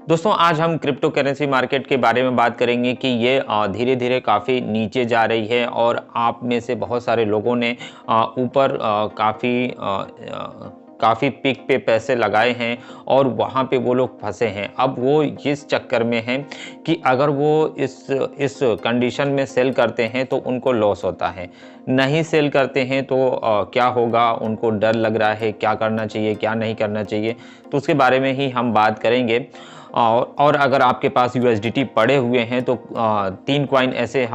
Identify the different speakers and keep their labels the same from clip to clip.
Speaker 1: दोस्तों आज हम क्रिप्टो करेंसी मार्केट के बारे में बात करेंगे कि ये धीरे धीरे काफ़ी नीचे जा रही है और आप में से बहुत सारे लोगों ने ऊपर काफ़ी पीक पे पैसे लगाए हैं और वहाँ पे वो लोग फंसे हैं। अब वो इस चक्कर में हैं कि अगर वो इस कंडीशन में सेल करते हैं तो उनको लॉस होता है, नहीं सेल करते हैं तो क्या होगा, उनको डर लग रहा है, क्या करना चाहिए क्या नहीं करना चाहिए, तो उसके बारे में ही हम बात करेंगे। और अगर आपके पास USDT पड़े हुए हैं तो तीन कॉइन ऐसे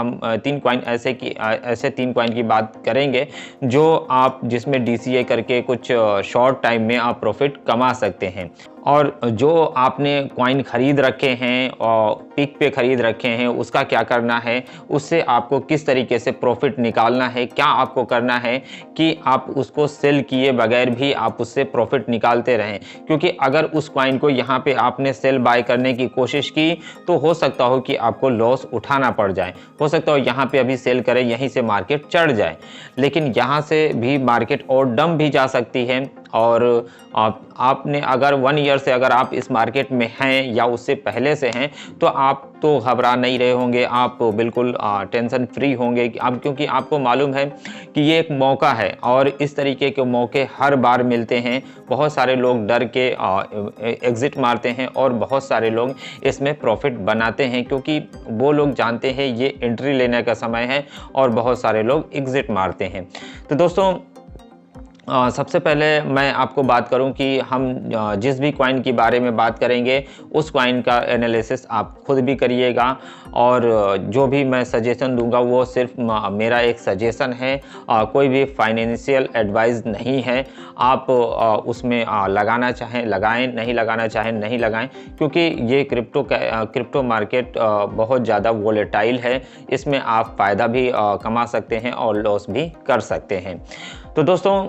Speaker 1: तीन कॉइन की बात करेंगे जो आप जिसमें DCA करके कुछ शॉर्ट टाइम में आप प्रॉफिट कमा सकते हैं। और जो आपने कॉइन ख़रीद रखे हैं और पिक पे ख़रीद रखे हैं उसका क्या करना है, उससे आपको किस तरीके से प्रॉफिट निकालना है, क्या आपको करना है कि आप उसको सेल किए बगैर भी आप उससे प्रॉफिट निकालते रहें। क्योंकि अगर उस कॉइन को यहाँ पे आपने सेल बाय करने की कोशिश की तो हो सकता हो कि आपको लॉस उठाना पड़ जाए, हो सकता हो यहाँ पे अभी सेल करें यहीं से मार्केट चढ़ जाए, लेकिन यहाँ से भी मार्केट और डम भी जा सकती है। और आपने अगर 1 ईयर से अगर आप इस मार्केट में हैं या उससे पहले से हैं तो आप तो घबरा नहीं रहे होंगे, आप बिल्कुल टेंशन फ्री होंगे क्योंकि आपको मालूम है कि ये एक मौका है और इस तरीके के मौके हर बार मिलते हैं। बहुत सारे लोग डर के एग्ज़िट मारते हैं और बहुत सारे लोग इसमें प्रॉफिट बनाते हैं क्योंकि वो लोग जानते हैं ये एंट्री लेने का समय है और बहुत सारे लोग एग्ज़िट मारते हैं। तो दोस्तों सबसे पहले मैं आपको बात करूं कि हम जिस भी कॉइन के बारे में बात करेंगे उस कॉइन का एनालिसिस आप खुद भी करिएगा और जो भी मैं सजेशन दूंगा वो सिर्फ मेरा एक सजेशन है, कोई भी फाइनेंशियल एडवाइस नहीं है। आप उसमें लगाना चाहें लगाएं, नहीं लगाना चाहें नहीं लगाएं, क्योंकि ये क्रिप्टो मार्केट बहुत ज़्यादा वोलेटाइल है। इसमें आप फ़ायदा भी कमा सकते हैं और लॉस भी कर सकते हैं। तो दोस्तों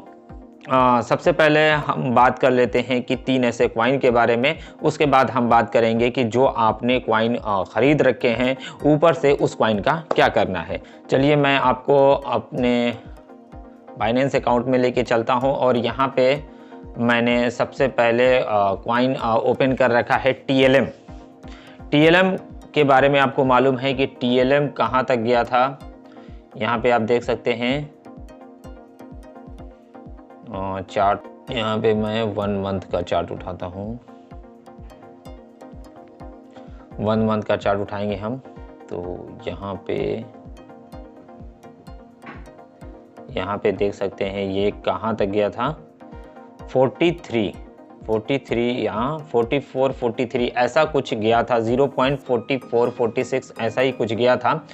Speaker 1: सबसे पहले हम बात कर लेते हैं कि 3 ऐसे कॉइन के बारे में, उसके बाद हम बात करेंगे कि जो आपने कॉइन ख़रीद रखे हैं ऊपर से उस कॉइन का क्या करना है। चलिए मैं आपको अपने बाइनेंस अकाउंट में लेके चलता हूं और यहाँ पे मैंने सबसे पहले कॉइन ओपन कर रखा है TLM के बारे में। आपको मालूम है कि TLM कहाँ तक गया था, यहाँ पे आप देख सकते हैं चार्ट। यहाँ पे मैं 1 मंथ का चार्ट उठाता हूँ, 1 मंथ का चार्ट उठाएंगे हम। तो यहाँ पे देख सकते हैं ये कहाँ तक गया था, 43 यहाँ 44 43 ऐसा कुछ गया था, 0.44 46 ऐसा ही कुछ गया था।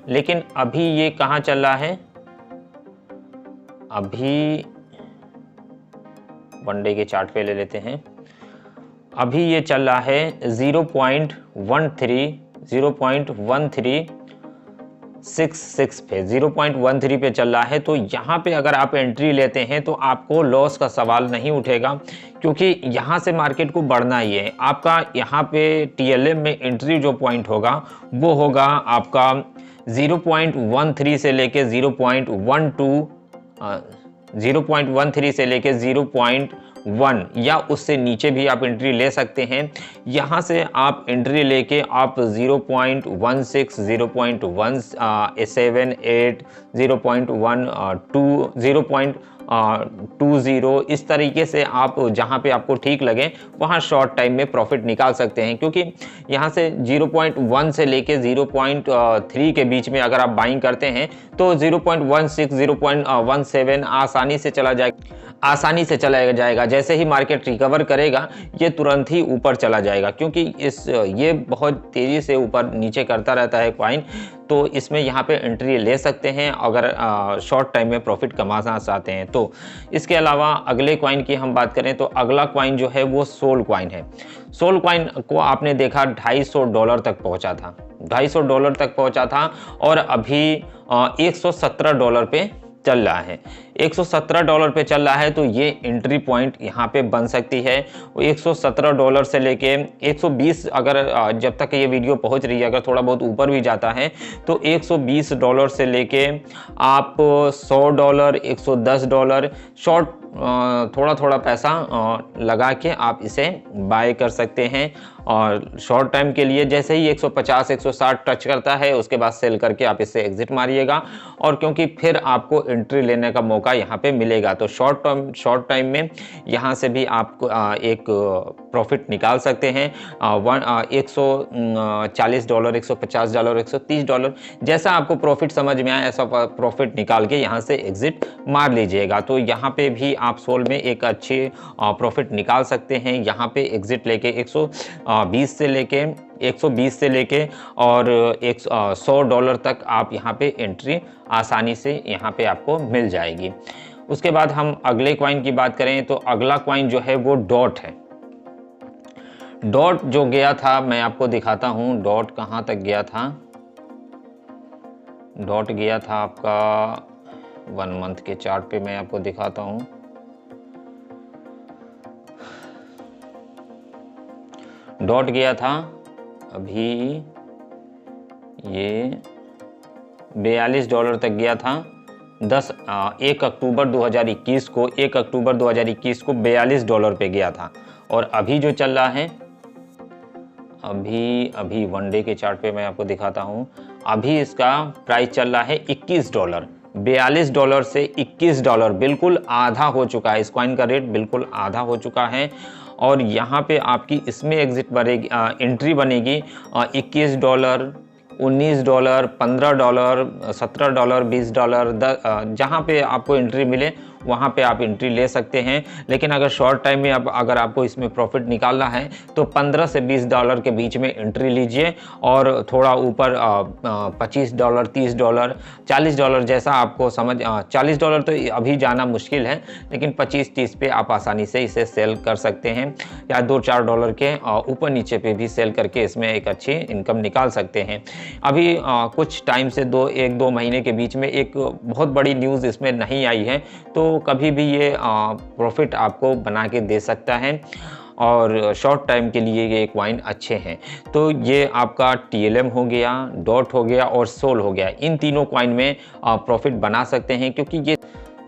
Speaker 1: लेकिन अभी ये कहाँ चल रहा है, अभी 1 डे के चार्ट पे ले लेते हैं। अभी ये चल रहा है 0.1366 पे, 0.13 पे चल रहा है। तो यहाँ पे अगर आप एंट्री लेते हैं तो आपको लॉस का सवाल नहीं उठेगा, क्योंकि यहाँ से मार्केट को बढ़ना ही है। आपका यहाँ पे TLM में एंट्री जो पॉइंट होगा वो होगा आपका 0.13 से लेके 0.13 से लेके 0.1 या उससे नीचे भी आप एंट्री ले सकते हैं। यहाँ से आप एंट्री लेके आप 0.16 0.178 0.12 0.20 इस तरीके से आप जहाँ पे आपको ठीक लगे वहाँ शॉर्ट टाइम में प्रॉफिट निकाल सकते हैं। क्योंकि यहाँ से 0.1 से लेके 0.3 के बीच में अगर आप बाइंग करते हैं तो 0.16 0.17 आसानी से चला जाएगा। जैसे ही मार्केट रिकवर करेगा ये तुरंत ही ऊपर चला जाएगा, क्योंकि ये बहुत तेज़ी से ऊपर नीचे करता रहता है कॉइन। तो इसमें यहाँ पे एंट्री ले सकते हैं अगर शॉर्ट टाइम में प्रॉफिट कमाना चाहते हैं तो। इसके अलावा अगले कॉइन की हम बात करें तो अगला कॉइन जो है वो सोल कॉइन है। सोल कॉइन को आपने देखा $250 तक पहुँचा था, $250 तक पहुँचा था और अभी $117 पे चल रहा है। $117 पे चल रहा है तो ये एंट्री पॉइंट यहाँ पे बन सकती है। $117 से लेके 120, अगर जब तक ये वीडियो पहुँच रही है अगर थोड़ा बहुत ऊपर भी जाता है तो $120 से लेके आप $100 $110 शॉर्ट थोड़ा थोड़ा पैसा लगा के आप इसे बाय कर सकते हैं। और शॉर्ट टाइम के लिए जैसे ही 150 160 टच करता है उसके बाद सेल करके आप इससे एग्जिट मारिएगा, और क्योंकि फिर आपको एंट्री लेने का मौका यहाँ पे मिलेगा। तो शॉर्ट टाइम में यहाँ से भी आप एक प्रॉफिट निकाल सकते हैं। $140 $150 $130 जैसा आपको प्रॉफिट समझ में आए ऐसा प्रॉफिट निकाल के यहाँ से एग्जिट मार लीजिएगा। तो यहाँ पे भी आप सोल में एक अच्छी प्रॉफिट निकाल सकते हैं। यहाँ पे एग्जिट लेके 120 से लेके और $100 तक आप यहाँ पे एंट्री आसानी से यहाँ पे आपको मिल जाएगी। उसके बाद हम अगले कॉइन की बात करें तो अगला कॉइन जो है वो डॉट है। डॉट जो गया था मैं आपको दिखाता हूँ, डॉट कहाँ तक गया था। डॉट गया था आपका 1 मंथ के चार्ट पे, मैं आपको दिखाता हूँ। डॉट गया था अभी ये $42 तक गया था। 1 अक्टूबर 2021 को $42 पे गया था। और अभी जो चल रहा है, अभी 1 डे के चार्ट पे मैं आपको दिखाता हूँ, अभी इसका प्राइस चल रहा है $21। $42 से $21 बिल्कुल आधा हो चुका है। इस कॉइन का रेट बिल्कुल आधा हो चुका है। और यहाँ पे आपकी इसमें एग्जिट बनेगी, एंट्री बनेगी $21, $19, $15, $17, $20, जहाँ पे आपको एंट्री मिले वहाँ पे आप एंट्री ले सकते हैं। लेकिन अगर शॉर्ट टाइम में अगर आपको इसमें प्रॉफिट निकालना है तो $15 से $20 के बीच में एंट्री लीजिए, और थोड़ा ऊपर $25, $30, $40 जैसा आपको समझ, $40 तो अभी जाना मुश्किल है, लेकिन 25-30 पे आप आसानी से इसे सेल कर सकते हैं, या $2-4 के ऊपर नीचे पे भी सेल करके इसमें एक अच्छी इनकम निकाल सकते हैं। अभी कुछ टाइम से 1-2 महीने के बीच में एक बहुत बड़ी न्यूज़ इसमें नहीं आई है, तो कभी भी ये प्रॉफिट आपको बना के दे सकता है, और शॉर्ट टाइम के लिए ये कॉइन अच्छे हैं। तो ये आपका TLM हो गया, डॉट हो गया और सोल हो गया। इन तीनों कॉइन में प्रॉफिट बना सकते हैं, क्योंकि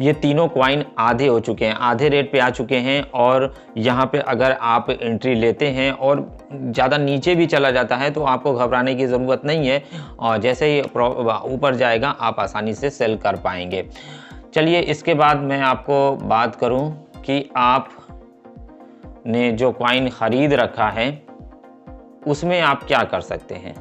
Speaker 1: ये तीनों कॉइन आधे हो चुके हैं, आधे रेट पे आ चुके हैं। और यहाँ पे अगर आप एंट्री लेते हैं और ज़्यादा नीचे भी चला जाता है तो आपको घबराने की ज़रूरत नहीं है, और जैसे ही ऊपर जाएगा आप आसानी से सेल कर पाएंगे। चलिए, इसके बाद मैं आपको बात करूं कि आप ने जो कॉइन ख़रीद रखा है उसमें आप क्या कर सकते हैं।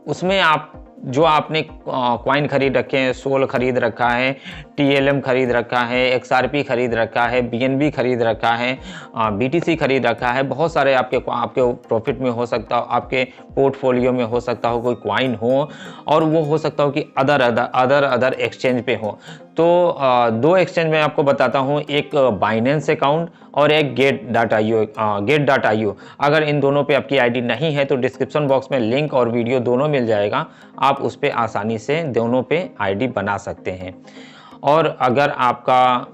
Speaker 1: उसमें आप जो आपने कॉइन खरीद रखे हैं, सोल खरीद रखा है, TLM खरीद रखा है, XRP खरीद रखा है, BNB खरीद रखा है, BTC खरीद रखा है, बहुत सारे आपके प्रॉफिट में हो सकता हो, आपके पोर्टफोलियो में हो सकता हो कोई कॉइन हो, और वो हो सकता हो कि अदर एक्सचेंज पे हो। तो 2 एक्सचेंज में आपको बताता हूँ, एक बाइनेंस अकाउंट और एक गेट.io। अगर इन दोनों पे आपकी आईडी नहीं है तो डिस्क्रिप्शन बॉक्स में लिंक और वीडियो दोनों मिल जाएगा, आप उस पे आसानी से दोनों पे आईडी बना सकते हैं। और अगर आपका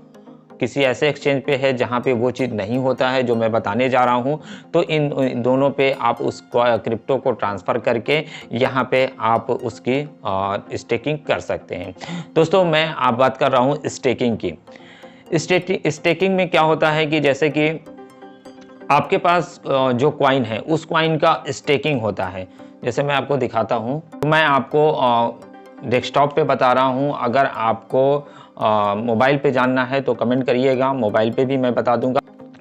Speaker 1: किसी ऐसे एक्सचेंज पे है जहाँ पे वो चीज़ नहीं होता है जो मैं बताने जा रहा हूँ, तो इन दोनों पे आप उस क्रिप्टो को ट्रांसफ़र करके यहाँ पे आप उसकी स्टेकिंग कर सकते हैं। दोस्तों, मैं आप बात कर रहा हूँ स्टेकिंग की। स्टेकिंग में क्या होता है कि जैसे कि आपके पास जो कॉइन है उस कॉइन का स्टेकिंग होता है। जैसे मैं आपको दिखाता हूँ, तो मैं आपको डेस्कटॉप पे बता रहा हूँ। अगर आपको मोबाइल पे जानना है तो कमेंट करिएगा, मोबाइल पे भी मैं बता दूंगा।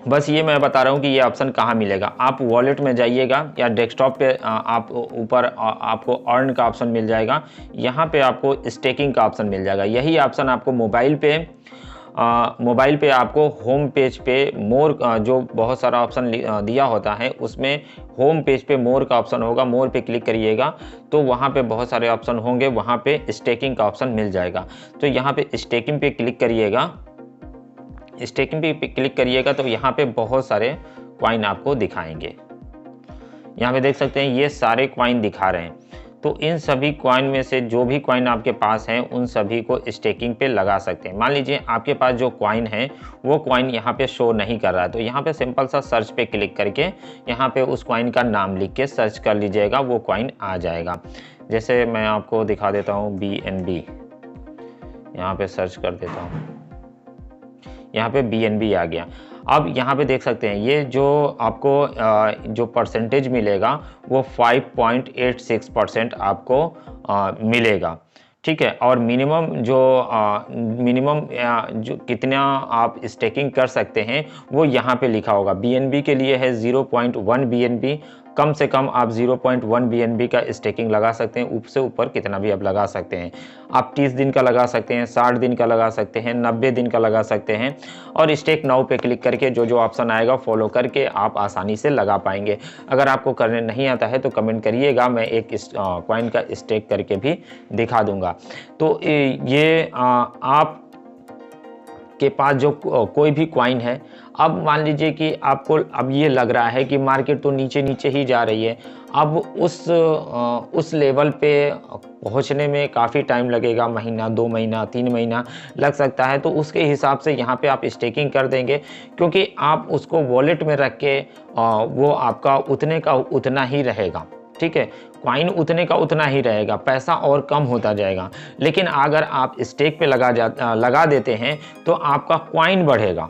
Speaker 1: बस ये मैं बता रहा हूँ कि ये ऑप्शन कहाँ मिलेगा। आप वॉलेट में जाइएगा या डेस्कटॉप पे आप ऊपर आपको अर्न का ऑप्शन मिल जाएगा, यहाँ पे आपको स्टेकिंग का ऑप्शन मिल जाएगा। यही ऑप्शन आपको मोबाइल पे आपको होम पेज पे मोर, जो बहुत सारा ऑप्शन दिया होता है उसमें होम पेज पे मोर का ऑप्शन होगा, मोर पे क्लिक करिएगा तो वहाँ पे बहुत सारे ऑप्शन होंगे, वहाँ पे स्टेकिंग का ऑप्शन मिल जाएगा। तो यहाँ पे स्टेकिंग पे क्लिक करिएगा, तो यहाँ पे बहुत सारे कॉइन आपको दिखाएंगे। यहाँ पे देख सकते हैं ये सारे कॉइन दिखा रहे हैं। तो इन सभी कॉइन में से जो भी कॉइन आपके पास हैं उन सभी को स्टेकिंग पे लगा सकते हैं। मान लीजिए आपके पास जो कॉइन है वो कॉइन यहाँ पे शो नहीं कर रहा है, तो यहाँ पे सिंपल सा सर्च पे क्लिक करके यहाँ पे उस कॉइन का नाम लिख के सर्च कर लीजिएगा, वो कॉइन आ जाएगा। जैसे मैं आपको दिखा देता हूँ BNB, यहाँ पे सर्च कर देता हूँ, यहाँ पे BNB आ गया। अब यहाँ पे देख सकते हैं ये जो आपको जो परसेंटेज मिलेगा वो 5.86% आपको मिलेगा, ठीक है। और मिनिमम जो कितना आप स्टेकिंग कर सकते हैं वो यहाँ पे लिखा होगा। BNB के लिए है 0.1 BNB, कम से कम आप 0.1 BNB का स्टेकिंग लगा सकते हैं, उससे ऊपर कितना भी आप लगा सकते हैं। आप 30 दिन का लगा सकते हैं, 60 दिन का लगा सकते हैं, 90 दिन का लगा सकते हैं। और स्टेक नाउ पे क्लिक करके जो जो ऑप्शन आएगा फॉलो करके आप आसानी से लगा पाएंगे। अगर आपको करने नहीं आता है तो कमेंट करिएगा, मैं एक कॉइन का स्टेक करके भी दिखा दूंगा। तो ये आप के पास जो कोई भी कॉइन है, अब मान लीजिए कि आपको अब ये लग रहा है कि मार्केट तो नीचे नीचे ही जा रही है, अब उस लेवल पे पहुंचने में काफ़ी टाइम लगेगा, महीना, 2 महीना, 3 महीना लग सकता है। तो उसके हिसाब से यहाँ पे आप स्टेकिंग कर देंगे, क्योंकि आप उसको वॉलेट में रख के वो आपका उतने का उतना ही रहेगा, ठीक है। कॉइन उतने का उतना ही रहेगा, पैसा और कम होता जाएगा। लेकिन अगर आप स्टेक पे लगा देते हैं तो आपका कॉइन बढ़ेगा।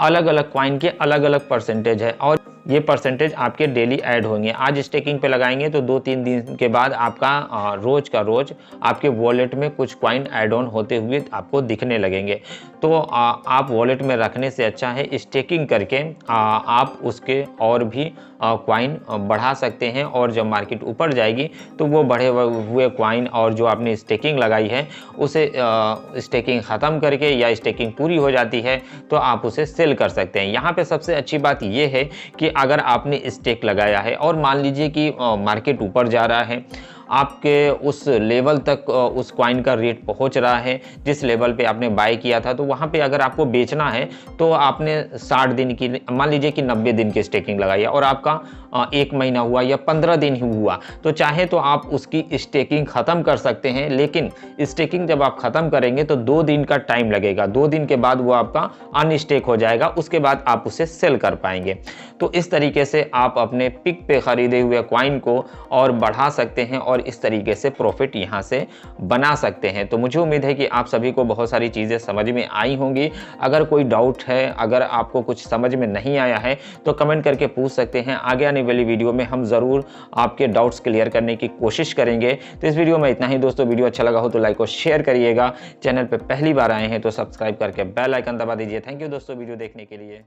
Speaker 1: अलग अलग कॉइन के अलग अलग परसेंटेज है और ये परसेंटेज आपके डेली ऐड होंगे। आज स्टेकिंग पे लगाएंगे तो 2-3 दिन के बाद आपका रोज का रोज आपके वॉलेट में कुछ कॉइन ऐड ऑन होते हुए आपको दिखने लगेंगे। तो आप वॉलेट में रखने से अच्छा है स्टेकिंग करके आप उसके और भी कॉइन बढ़ा सकते हैं। और जब मार्केट ऊपर जाएगी तो वो बढ़े हुए कॉइन और जो आपने स्टेकिंग लगाई है उसे स्टेकिंग ख़त्म करके या स्टेकिंग पूरी हो जाती है तो आप उसे सेल कर सकते हैं। यहाँ पे सबसे अच्छी बात ये है कि अगर आपने स्टेक लगाया है और मान लीजिए कि मार्केट ऊपर जा रहा है, आपके उस लेवल तक उस कॉइन का रेट पहुंच रहा है जिस लेवल पे आपने बाय किया था, तो वहाँ पे अगर आपको बेचना है तो आपने 60 दिन की, मान लीजिए कि 90 दिन की स्टेकिंग लगाई है और आपका 1 महीना हुआ या 15 दिन ही हुआ, तो चाहे तो आप उसकी स्टेकिंग ख़त्म कर सकते हैं। लेकिन स्टेकिंग जब आप ख़त्म करेंगे तो 2 दिन का टाइम लगेगा, 2 दिन के बाद वो आपका अनस्टेक हो जाएगा, उसके बाद आप उसे सेल कर पाएंगे। तो इस तरीके से आप अपने पिक पे ख़रीदे हुए कॉइन को और बढ़ा सकते हैं और इस तरीके से प्रॉफिट यहाँ से बना सकते हैं। तो मुझे उम्मीद है कि आप सभी को बहुत सारी चीज़ें समझ में आई होंगी। अगर कोई डाउट है, अगर आपको कुछ समझ में नहीं आया है तो कमेंट करके पूछ सकते हैं। आगे आने वाली वीडियो में हम ज़रूर आपके डाउट्स क्लियर करने की कोशिश करेंगे। तो इस वीडियो में इतना ही दोस्तों। वीडियो अच्छा लगा हो तो लाइक और शेयर करिएगा। चैनल पर पहली बार आए हैं तो सब्सक्राइब करके बेल आइकन दबा दीजिए। थैंक यू दोस्तों वीडियो देखने के लिए।